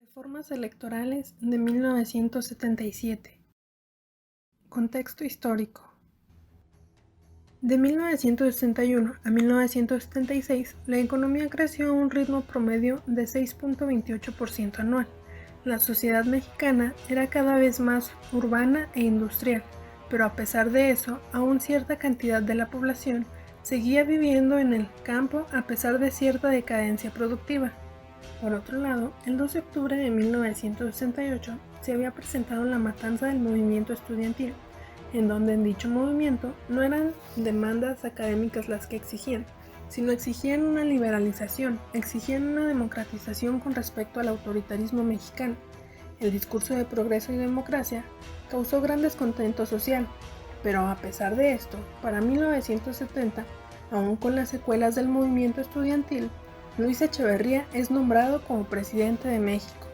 Reformas electorales de 1977. Contexto histórico. De 1961 a 1976, la economía creció a un ritmo promedio de 6.28% anual. La sociedad mexicana era cada vez más urbana e industrial, pero a pesar de eso, aún cierta cantidad de la población seguía viviendo en el campo a pesar de cierta decadencia productiva. Por otro lado, el 2 de octubre de 1968 se había presentado la matanza del movimiento estudiantil, en donde en dicho movimiento no eran demandas académicas las que exigían, sino exigían una liberalización, exigían una democratización con respecto al autoritarismo mexicano. El discurso de progreso y democracia causó gran descontento social, pero a pesar de esto, para 1970, aún con las secuelas del movimiento estudiantil, Luis Echeverría es nombrado como presidente de México.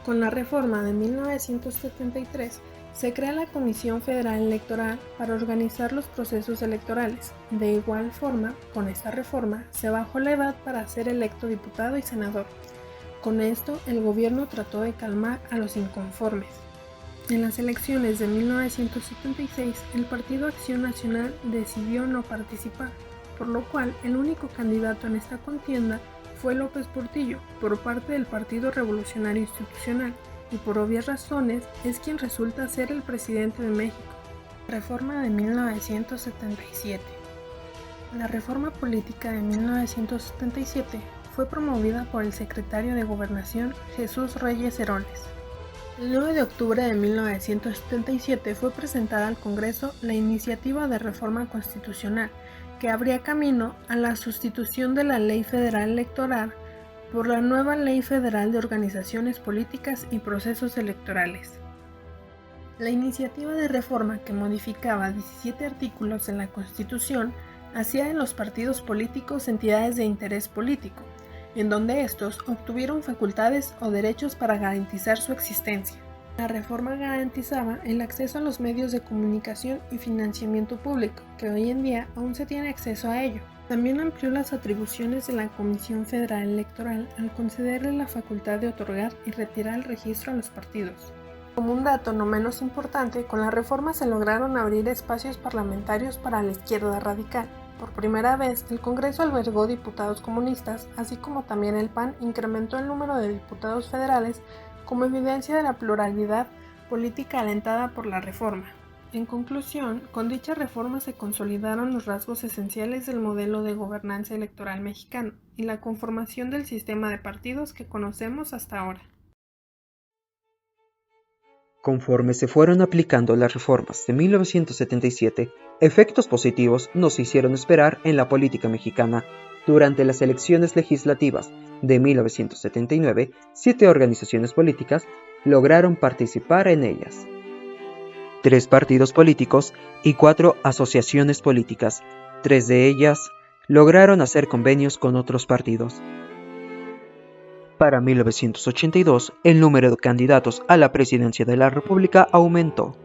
Con la reforma de 1973 se crea la Comisión Federal Electoral para organizar los procesos electorales. De igual forma, con esta reforma se bajó la edad para ser electo diputado y senador. Con esto, el gobierno trató de calmar a los inconformes. En las elecciones de 1976, el Partido Acción Nacional decidió no participar, por lo cual el único candidato en esta contienda fue López Portillo, por parte del Partido Revolucionario Institucional, y por obvias razones es quien resulta ser el presidente de México. Reforma de 1977. La reforma política de 1977 fue promovida por el secretario de Gobernación Jesús Reyes Heroles. El 9 de octubre de 1977 fue presentada al Congreso la iniciativa de reforma constitucional, que abría camino a la sustitución de la Ley Federal Electoral por la nueva Ley Federal de Organizaciones Políticas y Procesos Electorales. La iniciativa de reforma, que modificaba 17 artículos en la Constitución, hacía de los partidos políticos entidades de interés político, en donde estos obtuvieron facultades o derechos para garantizar su existencia. La reforma garantizaba el acceso a los medios de comunicación y financiamiento público, que hoy en día aún se tiene acceso a ello. También amplió las atribuciones de la Comisión Federal Electoral al concederle la facultad de otorgar y retirar el registro a los partidos. Como un dato no menos importante, con la reforma se lograron abrir espacios parlamentarios para la izquierda radical. Por primera vez, el Congreso albergó diputados comunistas, así como también el PAN incrementó el número de diputados federales como evidencia de la pluralidad política alentada por la reforma. En conclusión, con dicha reforma se consolidaron los rasgos esenciales del modelo de gobernanza electoral mexicano y la conformación del sistema de partidos que conocemos hasta ahora. Conforme se fueron aplicando las reformas de 1977, efectos positivos no se hicieron esperar en la política mexicana. Durante las elecciones legislativas de 1979, 7 organizaciones políticas lograron participar en ellas. 3 partidos políticos y 4 asociaciones políticas. 3 de ellas lograron hacer convenios con otros partidos. Para 1982, el número de candidatos a la presidencia de la República aumentó.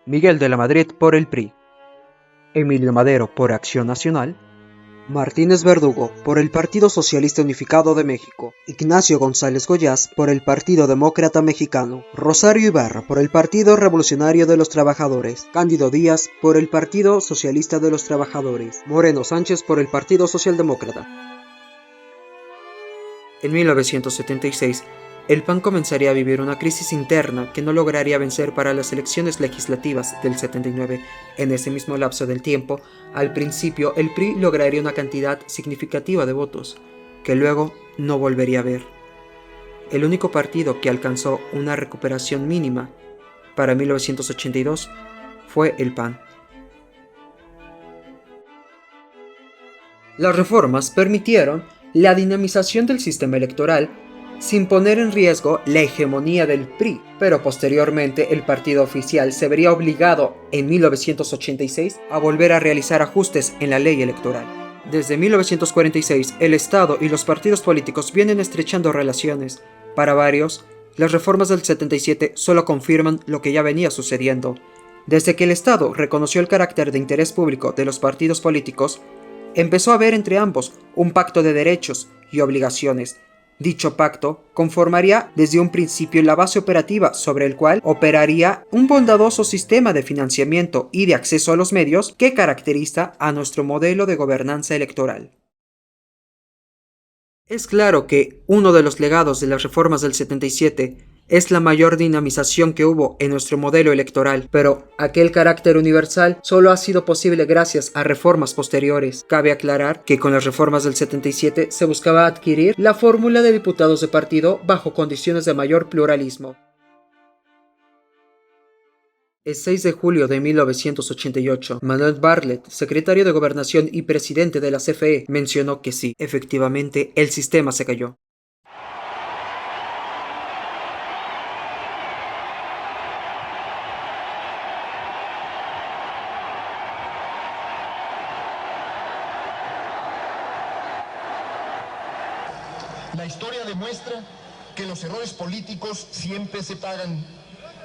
Miguel de la Madrid por el PRI, Emilio Madero por Acción Nacional, Martínez Verdugo por el Partido Socialista Unificado de México, Ignacio González Goyaz por el Partido Demócrata Mexicano, Rosario Ibarra por el Partido Revolucionario de los Trabajadores, Cándido Díaz por el Partido Socialista de los Trabajadores, Moreno Sánchez por el Partido Socialdemócrata. En 1976, el PAN comenzaría a vivir una crisis interna que no lograría vencer para las elecciones legislativas del 79. En ese mismo lapso del tiempo, al principio el PRI lograría una cantidad significativa de votos, que luego no volvería a ver. El único partido que alcanzó una recuperación mínima para 1982 fue el PAN. Las reformas permitieron la dinamización del sistema electoral sin poner en riesgo la hegemonía del PRI, pero posteriormente el partido oficial se vería obligado en 1986 a volver a realizar ajustes en la ley electoral. Desde 1946, el Estado y los partidos políticos vienen estrechando relaciones. Para varios, las reformas del 77 solo confirman lo que ya venía sucediendo. Desde que el Estado reconoció el carácter de interés público de los partidos políticos, empezó a haber entre ambos un pacto de derechos y obligaciones, Dicho pacto conformaría desde un principio la base operativa sobre el cual operaría un bondadoso sistema de financiamiento y de acceso a los medios que caracteriza a nuestro modelo de gobernanza electoral. Es claro que uno de los legados de las reformas del 77 es la mayor dinamización que hubo en nuestro modelo electoral, pero aquel carácter universal solo ha sido posible gracias a reformas posteriores. Cabe aclarar que con las reformas del 77 se buscaba adquirir la fórmula de diputados de partido bajo condiciones de mayor pluralismo. El 6 de julio de 1988, Manuel Bartlett, secretario de Gobernación y presidente de la CFE, mencionó que sí, efectivamente, el sistema se cayó. La historia demuestra que los errores políticos siempre se pagan.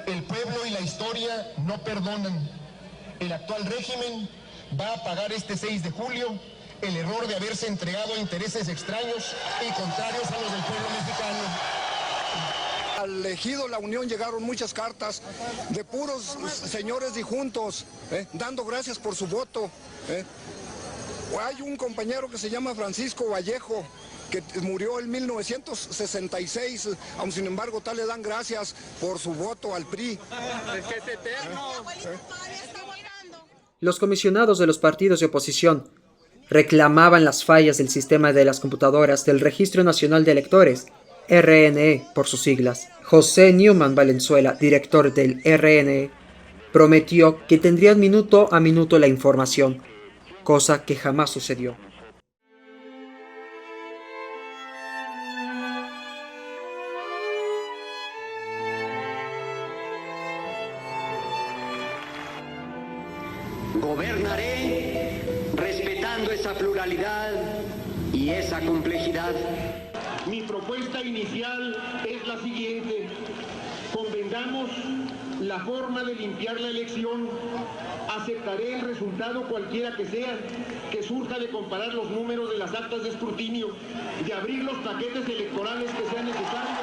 El pueblo y la historia no perdonan. El actual régimen va a pagar este 6 de julio el error de haberse entregado a intereses extraños y contrarios a los del pueblo mexicano. Al ejido La Unión llegaron muchas cartas de puros señores dijuntos, dando gracias por su voto. Hay un compañero que se llama Francisco Vallejo, que murió en 1966, aun sin embargo tal le dan gracias por su voto al PRI. Es que es eterno. Los comisionados de los partidos de oposición reclamaban las fallas del sistema de las computadoras del Registro Nacional de Electores, RNE por sus siglas. José Newman Valenzuela, director del RNE, prometió que tendrían minuto a minuto la información, cosa que jamás sucedió. Gobernaré respetando esa pluralidad y esa complejidad. Mi propuesta inicial es la siguiente. Convengamos la forma de limpiar la elección. Aceptaré el resultado cualquiera que sea, que surja de comparar los números de las actas de escrutinio, de abrir los paquetes electorales que sean necesarios.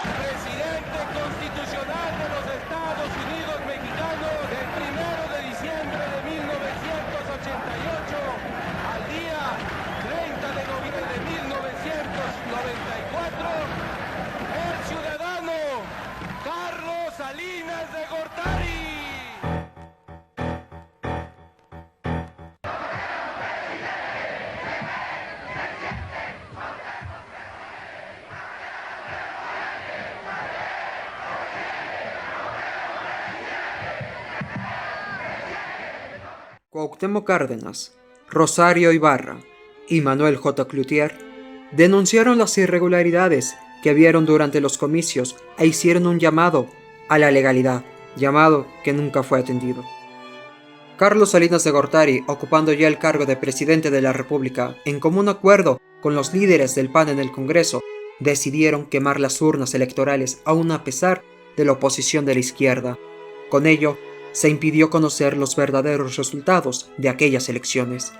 Presidente constitucional de los Estados Unidos mexicanos del 1 de diciembre de 1988 al día 30 de noviembre de 1994, el ciudadano Carlos Salinas de Gortari. Cuauhtémoc Cárdenas, Rosario Ibarra y Manuel J. Cloutier denunciaron las irregularidades que vieron durante los comicios e hicieron un llamado a la legalidad, llamado que nunca fue atendido. Carlos Salinas de Gortari, ocupando ya el cargo de presidente de la República, en común acuerdo con los líderes del PAN en el Congreso, decidieron quemar las urnas electorales aún a pesar de la oposición de la izquierda. Con ello, se impidió conocer los verdaderos resultados de aquellas elecciones.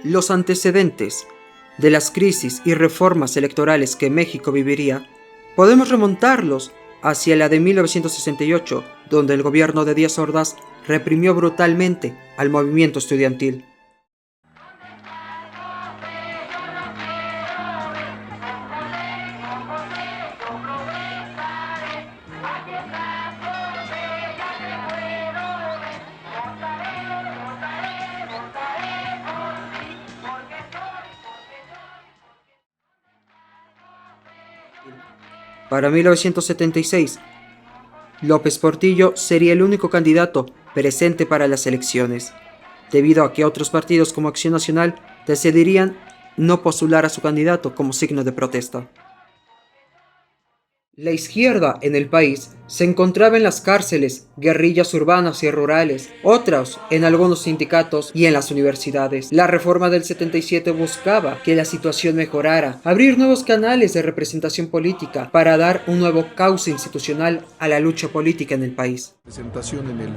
Los antecedentes de las crisis y reformas electorales que México viviría podemos remontarlos hacia la de 1968, donde el gobierno de Díaz Ordaz reprimió brutalmente al movimiento estudiantil. Para 1976, López Portillo sería el único candidato presente para las elecciones, debido a que otros partidos como Acción Nacional decidirían no postular a su candidato como signo de protesta. La izquierda en el país se encontraba en las cárceles, guerrillas urbanas y rurales, otras en algunos sindicatos y en las universidades. La reforma del 77 buscaba que la situación mejorara, abrir nuevos canales de representación política para dar un nuevo cauce institucional a la lucha política en el país. Presentación en el...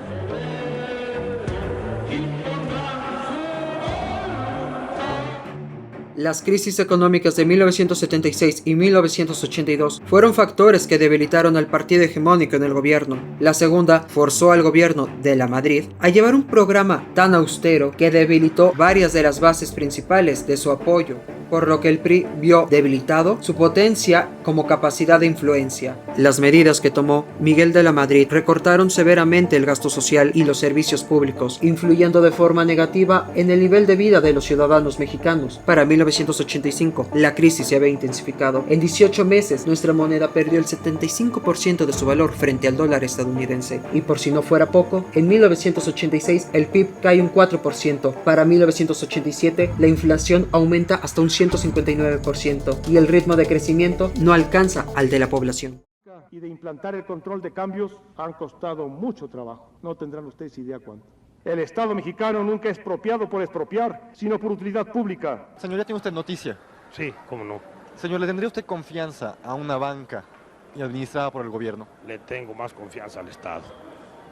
Las crisis económicas de 1976 y 1982 fueron factores que debilitaron al partido hegemónico en el gobierno. La segunda forzó al gobierno de la Madrid a llevar un programa tan austero que debilitó varias de las bases principales de su apoyo, por lo que el PRI vio debilitado su potencia como capacidad de influencia. Las medidas que tomó Miguel de la Madrid recortaron severamente el gasto social y los servicios públicos, influyendo de forma negativa en el nivel de vida de los ciudadanos mexicanos. Para 1985, la crisis se había intensificado. En 18 meses, nuestra moneda perdió el 75% de su valor frente al dólar estadounidense. Y por si no fuera poco, en 1986 el PIB cae un 4%. Para 1987, la inflación aumenta hasta un 159% y el ritmo de crecimiento no alcanza al de la población. Y de implantar el control de cambios han costado mucho trabajo. No tendrán ustedes idea cuánto. El Estado mexicano nunca es expropiado por expropiar, sino por utilidad pública. Señor, ¿ya tiene usted noticia? Sí, cómo no. Señor, ¿le tendría usted confianza a una banca y administrada por el gobierno? Le tengo más confianza al Estado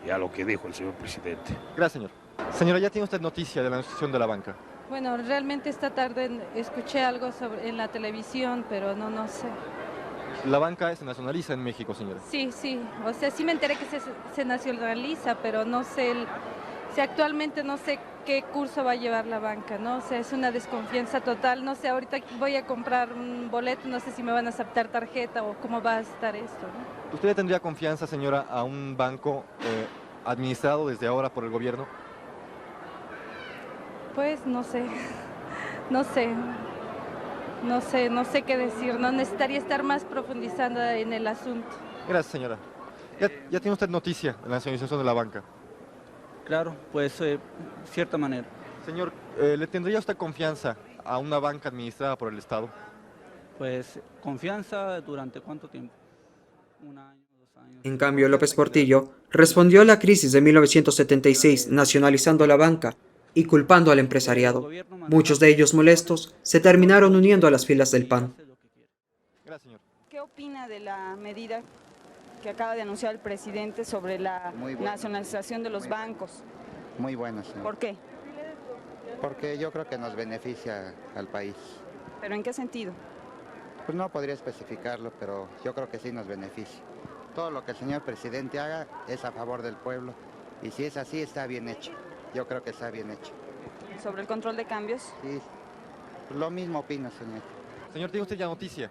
y a lo que dijo el señor presidente. Gracias, señor. Señora, ¿ya tiene usted noticia de la nacionalización de la banca? Bueno, realmente esta tarde escuché algo en la televisión, pero no sé. La banca se nacionaliza en México, señora. Sí, o sea, sí me enteré que se nacionaliza, pero no sé, si actualmente no sé qué curso va a llevar la banca, ¿no? O sea, es una desconfianza total, no sé, ahorita voy a comprar un boleto, no sé si me van a aceptar tarjeta o cómo va a estar esto, ¿no? ¿Usted le tendría confianza, señora, a un banco administrado desde ahora por el gobierno? Pues no sé qué decir, no necesitaría estar más profundizando en el asunto. Gracias, señora. ¿Ya tiene usted noticia de la nacionalización de la banca? Claro, pues cierta manera. Señor, ¿le tendría usted confianza a una banca administrada por el Estado? Pues confianza, ¿durante cuánto tiempo? ¿Un año, 2 años? En cambio, López Portillo respondió a la crisis de 1976 nacionalizando la banca y culpando al empresariado. Muchos de ellos molestos se terminaron uniendo a las filas del PAN. Gracias, señor. ¿Qué opina de la medida que acaba de anunciar el presidente sobre la nacionalización de los bancos? Muy buena, señor. ¿Por qué? Porque yo creo que nos beneficia al país. ¿Pero en qué sentido? Pues no podría especificarlo, pero yo creo que sí nos beneficia. Todo lo que el señor presidente haga es a favor del pueblo, y si es así, está bien hecho. Yo creo que está bien hecho. ¿Sobre el control de cambios? Sí, lo mismo opino, señor. Señor, ¿tiene usted ya noticia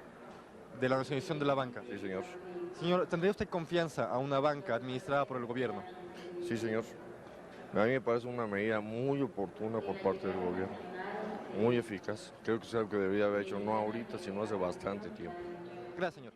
de la nacionalización de la banca? Sí, señor. Señor, ¿tendría usted confianza a una banca administrada por el gobierno? Sí, señor. A mí me parece una medida muy oportuna por parte del gobierno, muy eficaz. Creo que es algo que debería haber hecho no ahorita, sino hace bastante tiempo. Gracias, señor.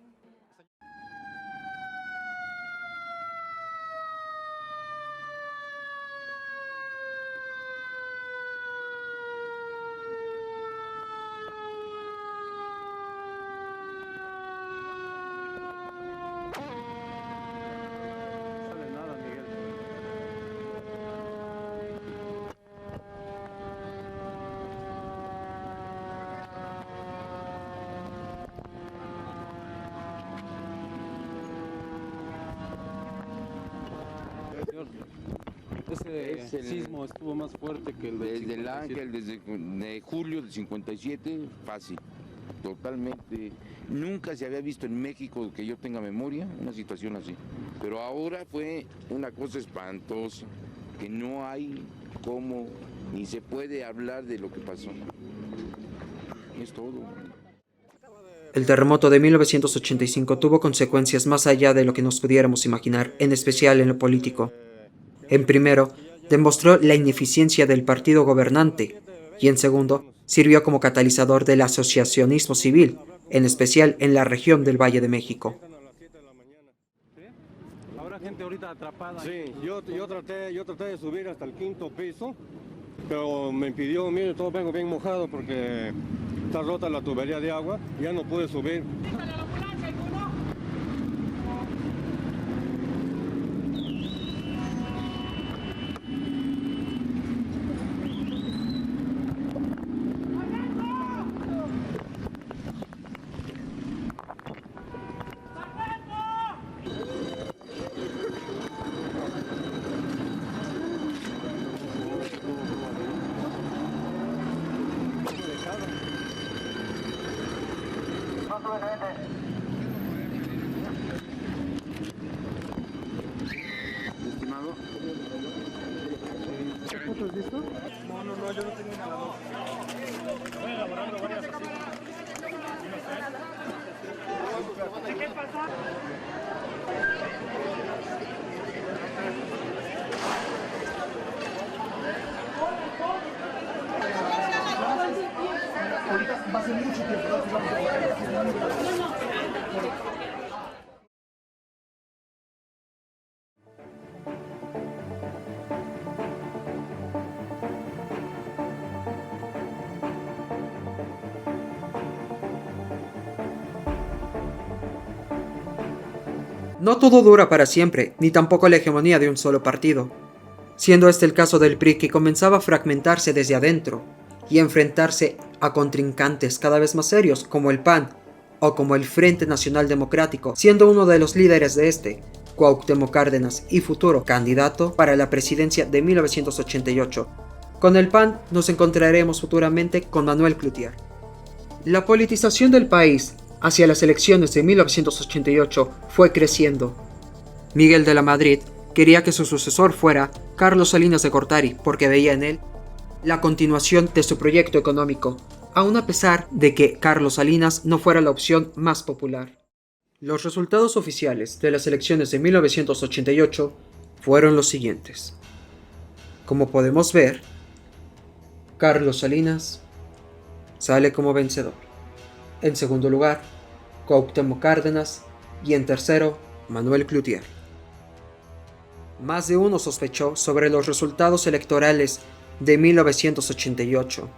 Ese sismo estuvo más fuerte que el de desde el Ángel, desde de julio del 57, fácil, totalmente. Nunca se había visto en México, que yo tenga memoria, una situación así. Pero ahora fue una cosa espantosa, que no hay cómo, ni se puede hablar de lo que pasó. Es todo. El terremoto de 1985 tuvo consecuencias más allá de lo que nos pudiéramos imaginar, en especial en lo político. En primero, demostró la ineficiencia del partido gobernante, y en segundo, sirvió como catalizador del asociacionismo civil, en especial en la región del Valle de México. Habrá gente ahorita atrapada. Sí, yo traté de subir hasta el 5.º piso, pero me impidió, mire, todo vengo bien mojado porque está rota la tubería de agua, ya no pude subir. Estimado. ¿Fotos de esto? No, yo no tengo nada. Estoy elaborando varias así. ¿Qué pasó? Ahorita va a ser mucho tiempo. No todo dura para siempre, ni tampoco la hegemonía de un solo partido, siendo este el caso del PRI, que comenzaba a fragmentarse desde adentro y a enfrentarse a contrincantes cada vez más serios como el PAN o como el Frente Nacional Democrático, siendo uno de los líderes de este, Cuauhtémoc Cárdenas, y futuro candidato para la presidencia de 1988. Con el PAN nos encontraremos futuramente con Manuel Cloutier. La politización del país hacia las elecciones de 1988 fue creciendo. Miguel de la Madrid quería que su sucesor fuera Carlos Salinas de Gortari porque veía en él la continuación de su proyecto económico, aun a pesar de que Carlos Salinas no fuera la opción más popular. Los resultados oficiales de las elecciones de 1988 fueron los siguientes. Como podemos ver, Carlos Salinas sale como vencedor. En segundo lugar, Cuauhtémoc Cárdenas y en tercero, Manuel Cloutier. Más de uno sospechó sobre los resultados electorales de 1988,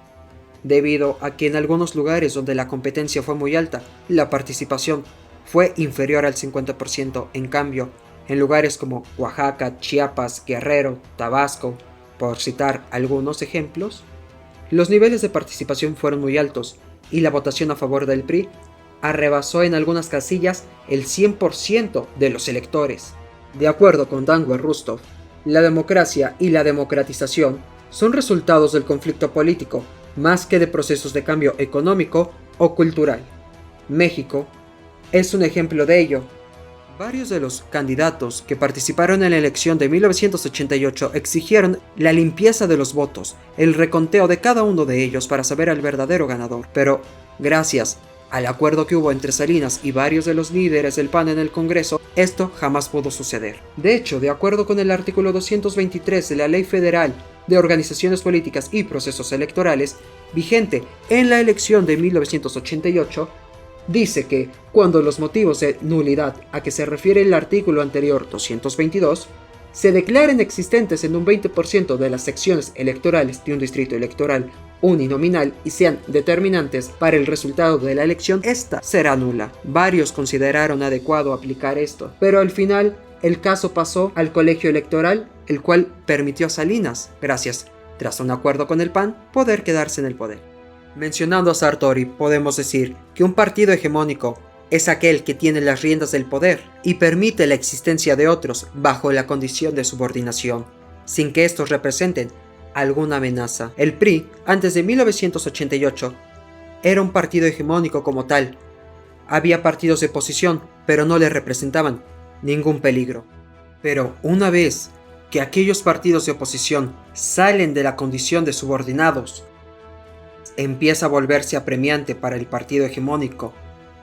debido a que en algunos lugares donde la competencia fue muy alta, la participación fue inferior al 50%, en cambio, en lugares como Oaxaca, Chiapas, Guerrero, Tabasco, por citar algunos ejemplos, los niveles de participación fueron muy altos y la votación a favor del PRI arrebasó en algunas casillas el 100% de los electores. De acuerdo con Danwer Rustov, la democracia y la democratización son resultados del conflicto político, más que de procesos de cambio económico o cultural. México es un ejemplo de ello. Varios de los candidatos que participaron en la elección de 1988 exigieron la limpieza de los votos, el reconteo de cada uno de ellos para saber al verdadero ganador, pero gracias al acuerdo que hubo entre Salinas y varios de los líderes del PAN en el Congreso, esto jamás pudo suceder. De hecho, de acuerdo con el artículo 223 de la Ley Federal de Organizaciones Políticas y Procesos Electorales, vigente en la elección de 1988, dice que cuando los motivos de nulidad a que se refiere el artículo anterior 222 se declaren existentes en un 20% de las secciones electorales de un distrito electoral uninominal y sean determinantes para el resultado de la elección, esta será nula. Varios consideraron adecuado aplicar esto, pero al final el caso pasó al colegio electoral, el cual permitió a Salinas, gracias, tras un acuerdo con el PAN, poder quedarse en el poder. Mencionando a Sartori, podemos decir que un partido hegemónico es aquel que tiene las riendas del poder y permite la existencia de otros bajo la condición de subordinación, sin que estos representen alguna amenaza. El PRI, antes de 1988, era un partido hegemónico como tal. Había partidos de oposición, pero no le representaban ningún peligro. Pero una vez que aquellos partidos de oposición salen de la condición de subordinados, empieza a volverse apremiante para el partido hegemónico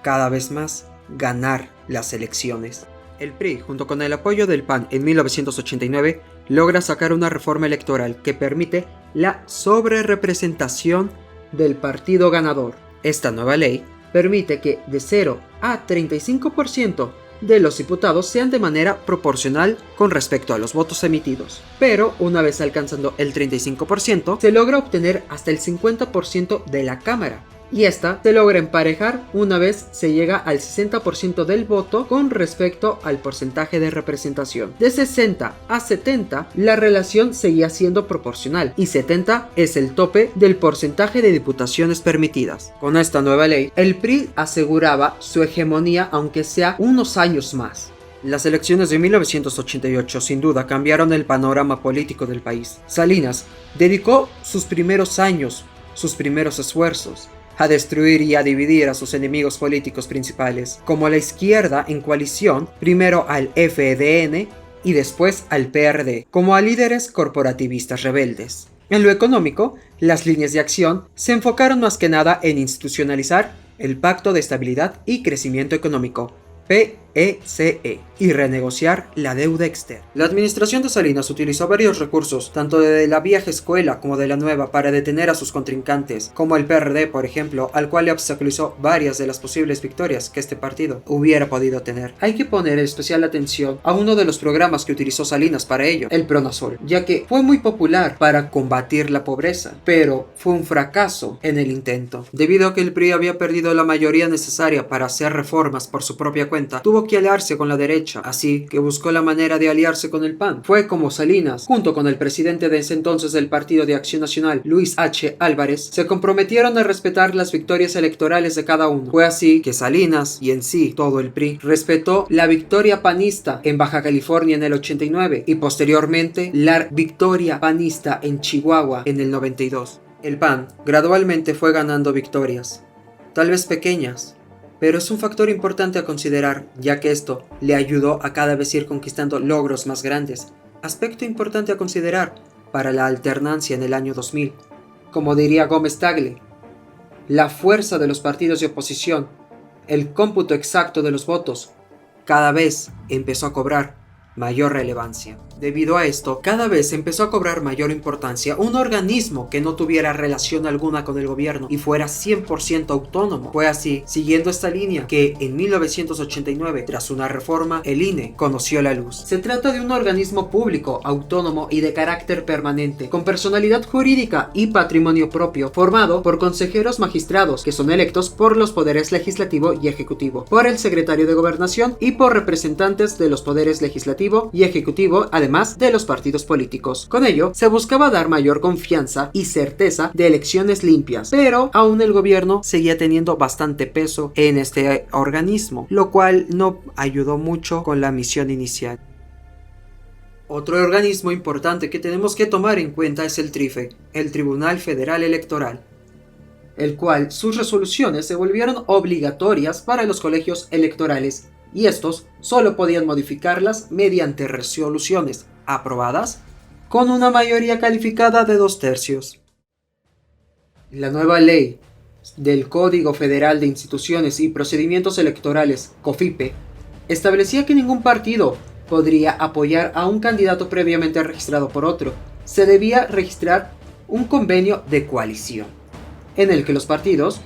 cada vez más ganar las elecciones. El PRI, junto con el apoyo del PAN en 1989, logra sacar una reforma electoral que permite la sobrerepresentación del partido ganador. Esta nueva ley permite que de 0 a 35% de los diputados sean de manera proporcional con respecto a los votos emitidos. Pero una vez alcanzando el 35%, se logra obtener hasta el 50% de la Cámara. Y esta se logra emparejar una vez se llega al 60% del voto con respecto al porcentaje de representación. De 60 a 70, la relación seguía siendo proporcional y 70 es el tope del porcentaje de diputaciones permitidas. Con esta nueva ley, el PRI aseguraba su hegemonía aunque sea unos años más. Las elecciones de 1988 sin duda cambiaron el panorama político del país. Salinas dedicó sus primeros años, sus primeros esfuerzos, a destruir y a dividir a sus enemigos políticos principales, como la izquierda en coalición, primero al FEDN y después al PRD, como a líderes corporativistas rebeldes. En lo económico, las líneas de acción se enfocaron más que nada en institucionalizar el Pacto de Estabilidad y Crecimiento Económico, PECE, y renegociar la deuda externa. La administración de Salinas utilizó varios recursos, tanto de la vieja escuela como de la nueva, para detener a sus contrincantes, como el PRD, por ejemplo, al cual le obstaculizó varias de las posibles victorias que este partido hubiera podido tener. Hay que poner especial atención a uno de los programas que utilizó Salinas para ello, el Pronasol, ya que fue muy popular para combatir la pobreza, pero fue un fracaso en el intento. Debido a que el PRI había perdido la mayoría necesaria para hacer reformas por su propia cuenta, tuvo que aliarse con la derecha, así que buscó la manera de aliarse con el PAN. Fue como Salinas, junto con el presidente de ese entonces del Partido de Acción Nacional, Luis H. Álvarez, se comprometieron a respetar las victorias electorales de cada uno. Fue así que Salinas, y en sí todo el PRI, respetó la victoria panista en Baja California en el 89 y posteriormente la victoria panista en Chihuahua en el 92. El PAN gradualmente fue ganando victorias, tal vez pequeñas, pero es un factor importante a considerar, ya que esto le ayudó a cada vez ir conquistando logros más grandes. Aspecto importante a considerar para la alternancia en el año 2000. Como diría Gómez Tagle, la fuerza de los partidos de oposición, el cómputo exacto de los votos, cada vez empezó a cobrar mayor relevancia. Debido a esto, cada vez empezó a cobrar mayor importancia un organismo que no tuviera relación alguna con el gobierno y fuera 100% autónomo. Fue así, siguiendo esta línea, que en 1989, tras una reforma, el INE conoció la luz. Se trata de un organismo público, autónomo y de carácter permanente, con personalidad jurídica y patrimonio propio, formado por consejeros magistrados que son electos por los poderes legislativo y ejecutivo, por el secretario de Gobernación y por representantes de los poderes legislativo y ejecutivo, además de los partidos políticos. Con ello, se buscaba dar mayor confianza y certeza de elecciones limpias, pero aún el gobierno seguía teniendo bastante peso en este organismo, lo cual no ayudó mucho con la misión inicial. Otro organismo importante que tenemos que tomar en cuenta es el TRIFE, el Tribunal Federal Electoral, el cual sus resoluciones se volvieron obligatorias para los colegios electorales, y estos solo podían modificarlas mediante resoluciones aprobadas con una mayoría calificada de 2/3. La nueva ley del Código Federal de Instituciones y Procedimientos Electorales, COFIPE, establecía que ningún partido podría apoyar a un candidato previamente registrado por otro. Se debía registrar un convenio de coalición, en el que los partidos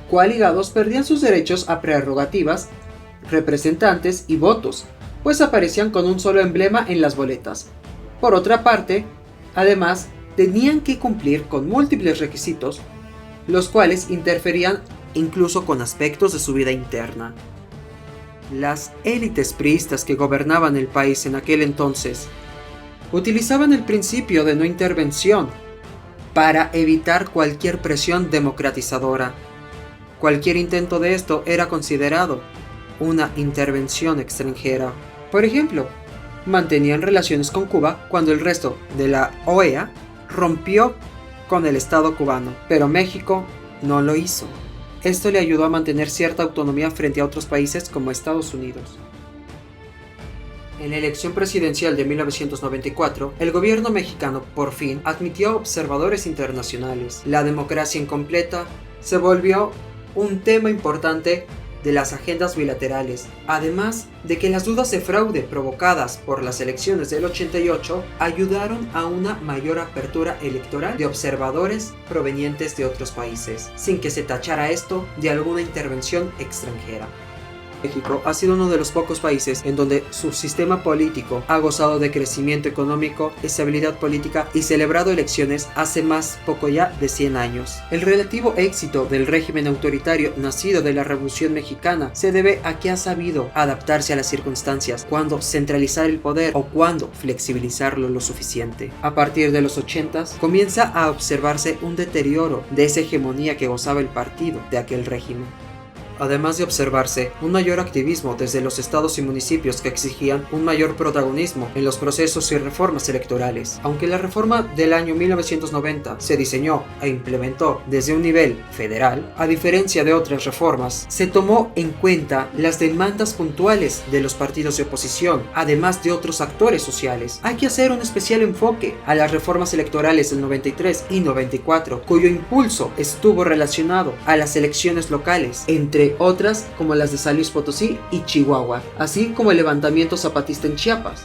coaligados perdían sus derechos a prerrogativas, representantes y votos, pues aparecían con un solo emblema en las boletas. Por otra parte, además, tenían que cumplir con múltiples requisitos, los cuales interferían incluso con aspectos de su vida interna. Las élites priistas que gobernaban el país en aquel entonces utilizaban el principio de no intervención para evitar cualquier presión democratizadora. Cualquier intento de esto era considerado una intervención extranjera. Por ejemplo, mantenían relaciones con Cuba cuando el resto de la OEA rompió con el Estado cubano, pero México no lo hizo. Esto le ayudó a mantener cierta autonomía frente a otros países como Estados Unidos. En la elección presidencial de 1994, el gobierno mexicano por fin admitió observadores internacionales. La democracia incompleta se volvió un tema importante de las agendas bilaterales, además de que las dudas de fraude provocadas por las elecciones del 88 ayudaron a una mayor apertura electoral de observadores provenientes de otros países, sin que se tachara esto de alguna intervención extranjera. México ha sido uno de los pocos países en donde su sistema político ha gozado de crecimiento económico, estabilidad política y celebrado elecciones hace más poco ya de 100 años. El relativo éxito del régimen autoritario nacido de la Revolución Mexicana se debe a que ha sabido adaptarse a las circunstancias, cuándo centralizar el poder o cuándo flexibilizarlo lo suficiente. A partir de los 80s comienza a observarse un deterioro de esa hegemonía que gozaba el partido de aquel régimen. además de observarse un mayor activismo desde los estados y municipios que exigían un mayor protagonismo en los procesos y reformas electorales. Aunque la reforma del año 1990 se diseñó e implementó desde un nivel federal, a diferencia de otras reformas, se tomó en cuenta las demandas puntuales de los partidos de oposición, además de otros actores sociales. Hay que hacer un especial enfoque a las reformas electorales del 93 y 94, cuyo impulso estuvo relacionado a las elecciones locales, entre otras como las de San Luis Potosí y Chihuahua, así como el levantamiento zapatista en Chiapas.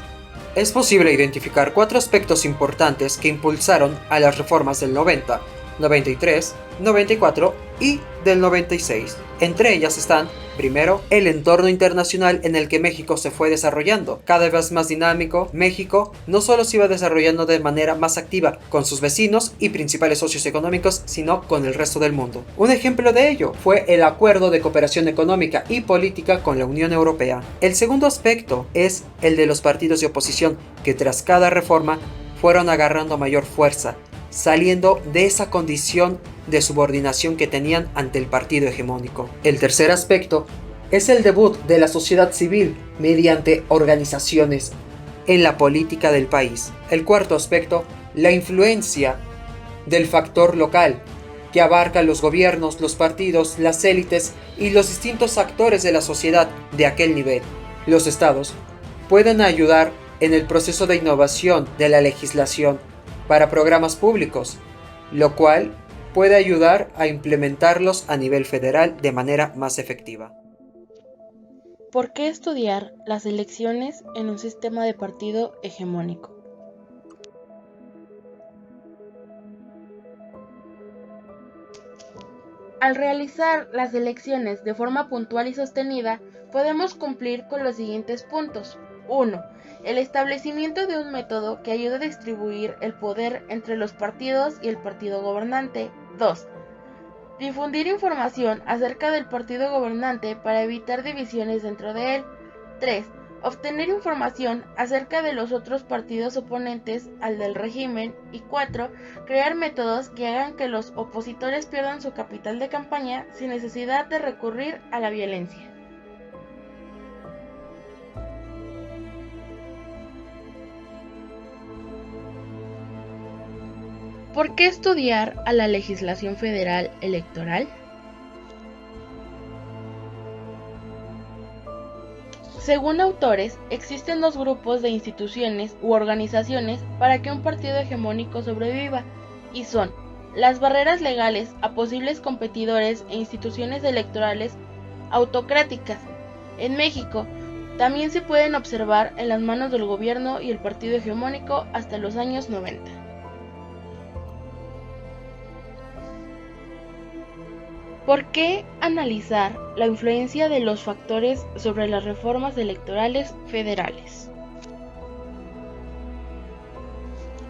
Es posible identificar 4 aspectos importantes que impulsaron a las reformas del 90, 93, 94 y del 96. Entre ellas están, primero, el entorno internacional en el que México se fue desarrollando. Cada vez más dinámico, México no solo se iba desarrollando de manera más activa con sus vecinos y principales socios económicos, sino con el resto del mundo. Un ejemplo de ello fue el Acuerdo de Cooperación Económica y Política con la Unión Europea. El segundo aspecto es el de los partidos de oposición, que tras cada reforma fueron agarrando mayor fuerza, saliendo de esa condición de subordinación que tenían ante el partido hegemónico. El tercer aspecto es el debut de la sociedad civil mediante organizaciones en la política del país. El cuarto aspecto, la influencia del factor local, que abarca los gobiernos, los partidos, las élites y los distintos actores de la sociedad de aquel nivel. Los estados pueden ayudar en el proceso de innovación de la legislación para programas públicos, lo cual puede ayudar a implementarlos a nivel federal de manera más efectiva. ¿Por qué estudiar las elecciones en un sistema de partido hegemónico? Al realizar las elecciones de forma puntual y sostenida, podemos cumplir con los siguientes puntos. 1. El establecimiento de un método que ayude a distribuir el poder entre los partidos y el partido gobernante. 2. Difundir información acerca del partido gobernante para evitar divisiones dentro de él. 3. Obtener información acerca de los otros partidos oponentes al del régimen. Y 4. Crear métodos que hagan que los opositores pierdan su capital de campaña sin necesidad de recurrir a la violencia. ¿Por qué estudiar a la legislación federal electoral? Según autores, existen 2 grupos de instituciones u organizaciones para que un partido hegemónico sobreviva, y son las barreras legales a posibles competidores e instituciones electorales autocráticas. En México, también se pueden observar en las manos del gobierno y el partido hegemónico hasta los años 90. ¿Por qué analizar la influencia de los factores sobre las reformas electorales federales?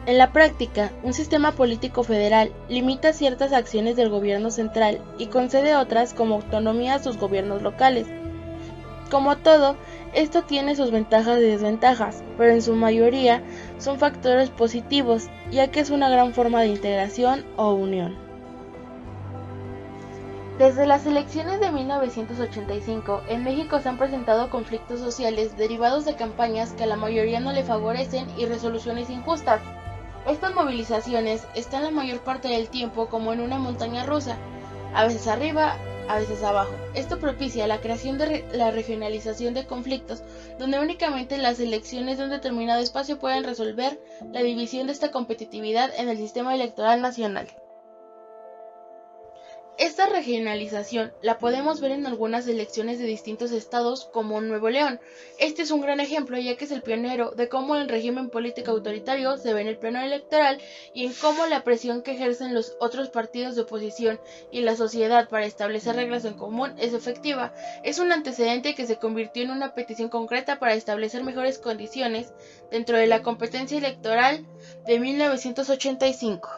En la práctica, un sistema político federal limita ciertas acciones del gobierno central y concede otras como autonomía a sus gobiernos locales. Como todo, esto tiene sus ventajas y desventajas, pero en su mayoría son factores positivos, ya que es una gran forma de integración o unión. Desde las elecciones de 1985, en México se han presentado conflictos sociales derivados de campañas que a la mayoría no le favorecen y resoluciones injustas. Estas movilizaciones están la mayor parte del tiempo como en una montaña rusa, a veces arriba, a veces abajo. Esto propicia la creación de la regionalización de conflictos, donde únicamente las elecciones de un determinado espacio pueden resolver la división de esta competitividad en el sistema electoral nacional. Esta regionalización la podemos ver en algunas elecciones de distintos estados como Nuevo León. Este es un gran ejemplo, ya que es el pionero de cómo el régimen político autoritario se ve en el plano electoral y en cómo la presión que ejercen los otros partidos de oposición y la sociedad para establecer reglas en común es efectiva. Es un antecedente que se convirtió en una petición concreta para establecer mejores condiciones dentro de la competencia electoral de 1985.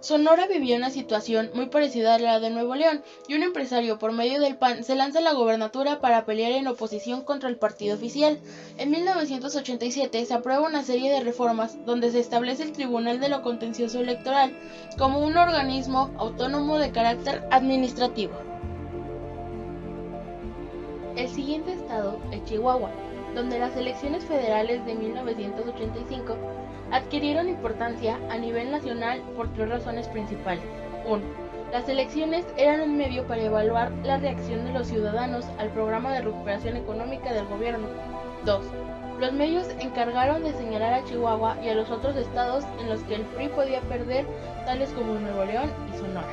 Sonora vivía una situación muy parecida a la de Nuevo León, y un empresario por medio del PAN se lanza a la gobernatura para pelear en oposición contra el partido oficial. En 1987 se aprueba una serie de reformas donde se establece el Tribunal de lo Contencioso Electoral como un organismo autónomo de carácter administrativo. El siguiente estado es Chihuahua, donde las elecciones federales de 1985 adquirieron importancia a nivel nacional por tres razones principales. 1. Las elecciones eran un medio para evaluar la reacción de los ciudadanos al programa de recuperación económica del gobierno. 2. Los medios encargaron de señalar a Chihuahua y a los otros estados en los que el PRI podía perder, tales como Nuevo León y Sonora.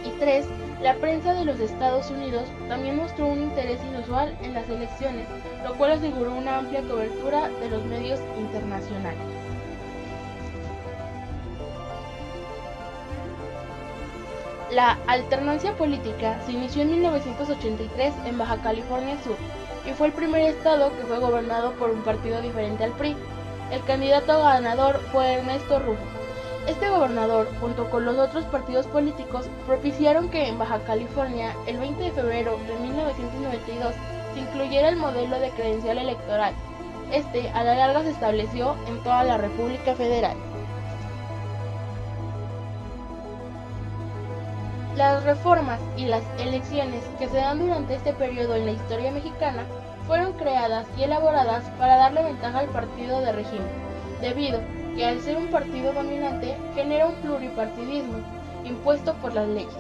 Y 3. La prensa de los Estados Unidos también mostró un interés inusual en las elecciones, lo cual aseguró una amplia cobertura de los medios internacionales. La alternancia política se inició en 1983 en Baja California Sur y fue el primer estado que fue gobernado por un partido diferente al PRI. El candidato ganador fue Ernesto Rufo. Este gobernador, junto con los otros partidos políticos, propiciaron que en Baja California, el 20 de febrero de 1992, se incluyera el modelo de credencial electoral. Este, a la larga, se estableció en toda la República Federal. Las reformas y las elecciones que se dan durante este periodo en la historia mexicana fueron creadas y elaboradas para darle ventaja al partido de régimen, debido que al ser un partido dominante genera un pluripartidismo impuesto por las leyes.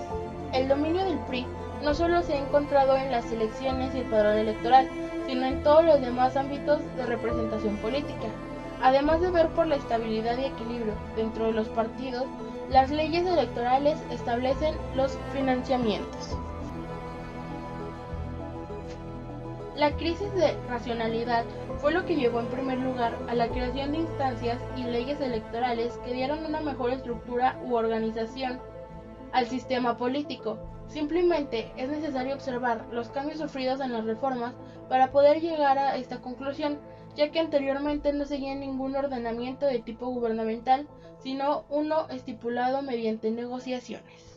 El dominio del PRI no solo se ha encontrado en las elecciones y el padrón electoral, sino en todos los demás ámbitos de representación política. Además de ver por la estabilidad y equilibrio dentro de los partidos, las leyes electorales establecen los financiamientos. La crisis de racionalidad fue lo que llevó en primer lugar a la creación de instancias y leyes electorales que dieron una mejor estructura u organización al sistema político. Simplemente es necesario observar los cambios sufridos en las reformas para poder llegar a esta conclusión, ya que anteriormente no seguía ningún ordenamiento de tipo gubernamental, sino uno estipulado mediante negociaciones.